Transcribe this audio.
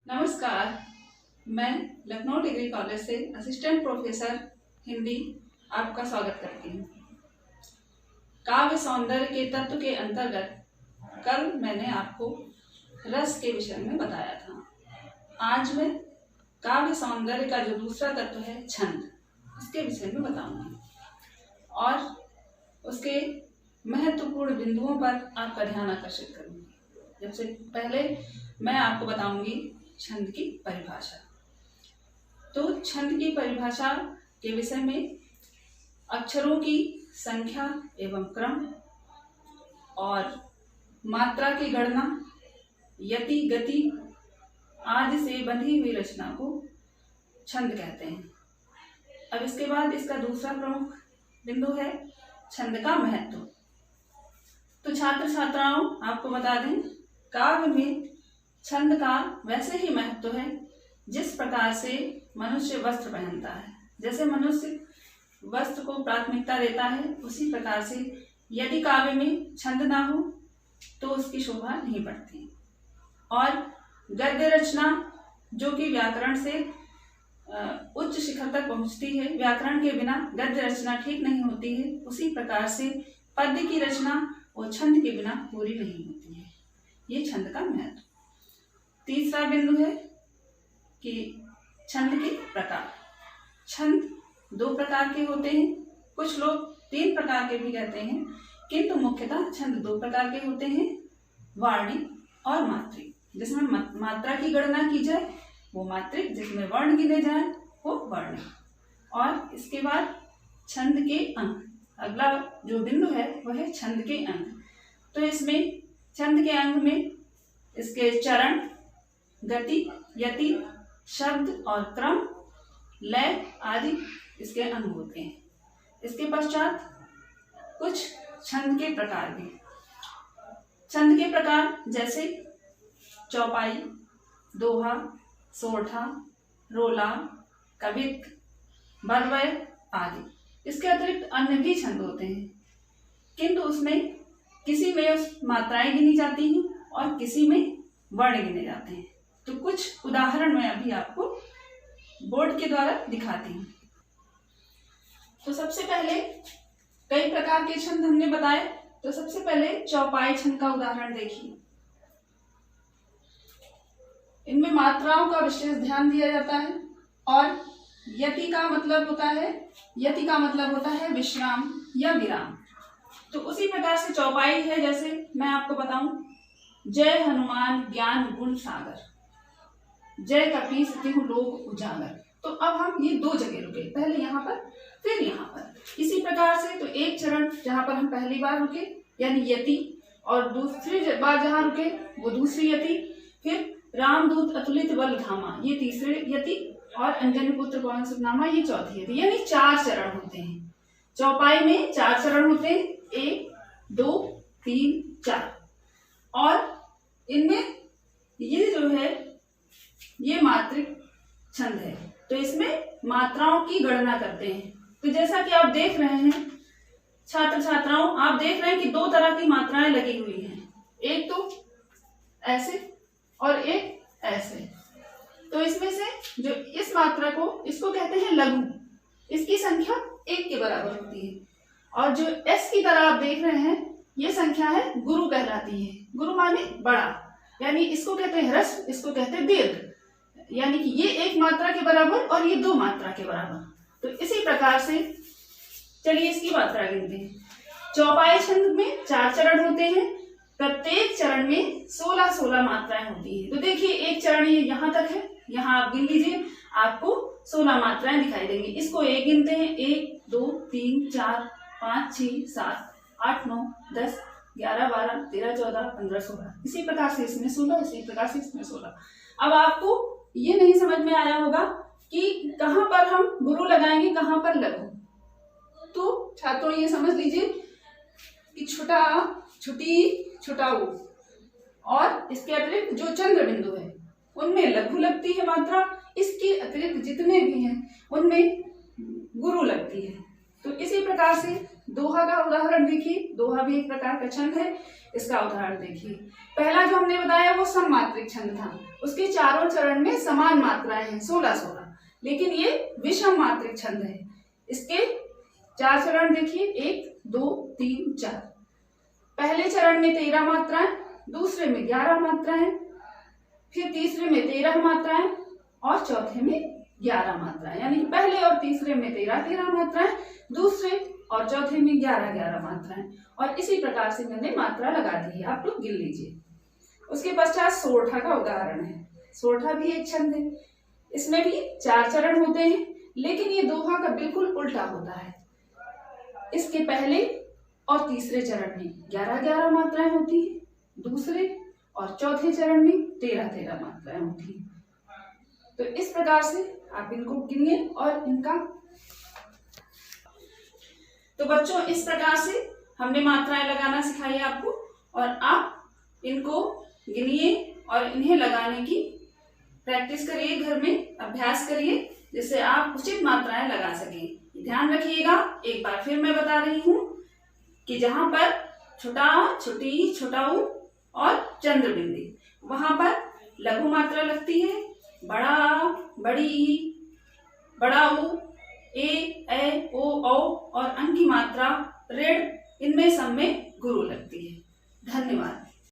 नमस्कार। मैं Lucknow degree college से असिस्टेंट प्रोफेसर हिंदी आपका स्वागत करती हूँ। काव्य सौंदर्य के तत्व के अंतर्गत कल मैंने आपको रस के विषय में बताया था। आज मैं काव्य सौंदर्य का जो दूसरा तत्व है छंद, इसके विषय में बताऊंगी और उसके महत्वपूर्ण बिंदुओं पर आपका ध्यान आकर्षित करूंगी। सबसे पहले मैं आपको बताऊंगी छंद की परिभाषा। तो छंद की परिभाषा के विषय में अक्षरों की संख्या एवं क्रम और मात्रा की गणना, यति, गति आदि से बंधी हुई रचना को छंद कहते हैं। अब इसके बाद इसका दूसरा प्रमुख बिंदु है छंद का महत्व। तो छात्र छात्राओं, आपको बता दें, काव्य में छंद का वैसे ही महत्व है जिस प्रकार से मनुष्य वस्त्र पहनता है। जैसे मनुष्य वस्त्र को प्राथमिकता देता है, उसी प्रकार से यदि काव्य में छंद ना हो तो उसकी शोभा नहीं बढ़ती। और गद्य रचना जो कि व्याकरण से उच्च शिखर तक पहुंचती है, व्याकरण के बिना गद्य रचना ठीक नहीं होती है, उसी प्रकार से पद्य की रचना वो छंद के बिना पूरी नहीं होती है। ये छंद का महत्व। तीसरा बिंदु है कि छंद के प्रकार। छंद दो प्रकार के होते हैं, कुछ लोग तीन प्रकार के भी कहते हैं, किंतु मुख्यतः छंद दो प्रकार के होते हैं, वार्णिक और मात्रिक। जिसमें मात्रा की गणना की जाए वो मात्रिक, जिसमें वर्ण गिने जाए वो वर्णिक। और इसके बाद छंद के अंग। अगला जो बिंदु है वह है छंद के अंग। तो इसमें छंद के अंग में इसके चरण, गति, यति, शब्द और क्रम, लय आदि इसके अंग होते हैं। इसके पश्चात कुछ छंद के प्रकार भी। छंद के प्रकार जैसे चौपाई, दोहा, सोरठा, रोला, कवित्त, बरवय आदि। इसके अतिरिक्त अन्य भी छंद होते हैं, किंतु उसमें किसी में मात्राएं गिनी जाती हैं और किसी में वर्ण गिने जाते हैं। तो कुछ उदाहरण मैं अभी आपको बोर्ड के द्वारा दिखाती हूँ। तो सबसे पहले कई प्रकार के छंद हमने बताए। तो सबसे पहले चौपाई छंद का उदाहरण देखिए। इनमें मात्राओं का विशेष ध्यान दिया जाता है और यति का मतलब होता है विश्राम या विराम। तो उसी प्रकार से चौपाई है, जैसे मैं आपको बताऊं, जय हनुमान ज्ञान गुण सागर, जय कपीस तिहु लोक उजागर। तो अब हम ये दो जगह रुके, पहले यहाँ पर फिर यहाँ पर। इसी प्रकार से तो एक चरण जहाँ पर हम पहली बार रुके यानी यति, और दूसरी बार जहाँ रुके वो दूसरी यति, फिर रामदूत अतुलित बल धामा ये तीसरे यति, और अंजनी पुत्र पवन सुत नामा ये चौथी यति। यानी 4 चरण होते हैं। चौपाई में 4 चरण होते हैं, 1 2 3 4। और इनमें ये जो है ये मात्रिक छंद है, तो इसमें मात्राओं की गणना करते हैं। तो जैसा कि आप देख रहे हैं छात्र छात्राओं, आप देख रहे हैं कि 2 तरह की मात्राएं लगी हुई हैं, एक तो ऐसे और एक ऐसे। तो इसमें से जो इस मात्रा को, इसको कहते हैं लघु, इसकी संख्या 1 के बराबर होती है। और जो एस की तरह आप देख रहे हैं ये संख्या है गुरु कहलाती है। गुरु माने बड़ा, यानी इसको कहते हैं ह्रस्व, इसको कहते हैं दीर्घ। यानी कि ये 1 मात्रा के बराबर और ये 2 मात्रा के बराबर। तो इसी प्रकार से चलिए इसकी मात्रा गिनते हैं। चौपाई छंद में 4 चरण होते हैं, प्रत्येक चरण में 16-16 मात्राएं होती है। तो देखिए एक चरण ये यहाँ तक है, यहाँ आप गिन लीजिए, आपको 16 मात्राएं दिखाई देंगी। इसको 1 गिनते हैं, 1 2 3 4 5 6 7 8 9 10 11 12 13 14 15 16। इसी प्रकार से इसमें 16, इसी प्रकार से इसमें 16। अब आपको ये नहीं समझ में आया होगा कि कहाँ पर हम गुरु लगाएंगे, कहाँ पर लघु। तो छात्रों ये समझ लीजिए कि छोटा, छुटी, छुटाऊ और इसके अतिरिक्त जो चंद्र बिंदु है उनमें लघु लगती है मात्रा, इसके अतिरिक्त जितने भी हैं उनमें गुरु लगती है। तो इसी प्रकार से दोहा का उदाहरण देखिए, दोहा भी एक प्रकार का छंद है, इसका उदाहरण देखिए। पहला जो हमने बताया वो सममात्रिक छंद था, उसके चारों चरण में समान मात्राएं हैं 16-16, लेकिन ये विषम मात्रिक छंद है। इसके 4 चरण देखिए, 1 2 3 4। पहले चरण में 13 मात्राएं, दूसरे में 11 मात्राएं, फिर तीसरे में 13 मात्राएं और चौथे में 11 मात्राएं, यानी पहले और तीसरे में 13 मात्राएं, दूसरे और चौथे में 11 मात्राएं, और इसी प्रकार से मैंने मात्रा लगा दी है, आप लोग गिन लीजिए। उसके पश्चात सोरठा का उदाहरण है। सोरठा भी एक छंद है, इसमें भी 4 चरण होते हैं, लेकिन ये दोहा का बिल्कुल उल्टा होता है। इसके पहले और तीसरे चरण में 11 मात्राएं होती हैं, दूसरे और चौथे चरण में 13 मात्राएं होती हैं। तो इस प्रकार से आप इनको गिनिए और इनका। तो बच्चों, इस प्रकार से हमने मात्राएं लगाना सिखाई है आपको, और आप इनको गिनिए और इन्हें लगाने की प्रैक्टिस करिए, घर में अभ्यास करिए, जिससे आप उचित मात्राएं लगा सकें। ध्यान रखिएगा, एक बार फिर मैं बता रही हूं कि जहां पर छोटा, छोटी, छोटाऊ और चंद्र बिंदी, वहां पर लघु मात्रा लगती है। बड़ा, बड़ी, बड़ाऊ, ए, ओ, औ और अंक की मात्रा ऋण, इनमें सब में गुरु लगती है। धन्यवाद।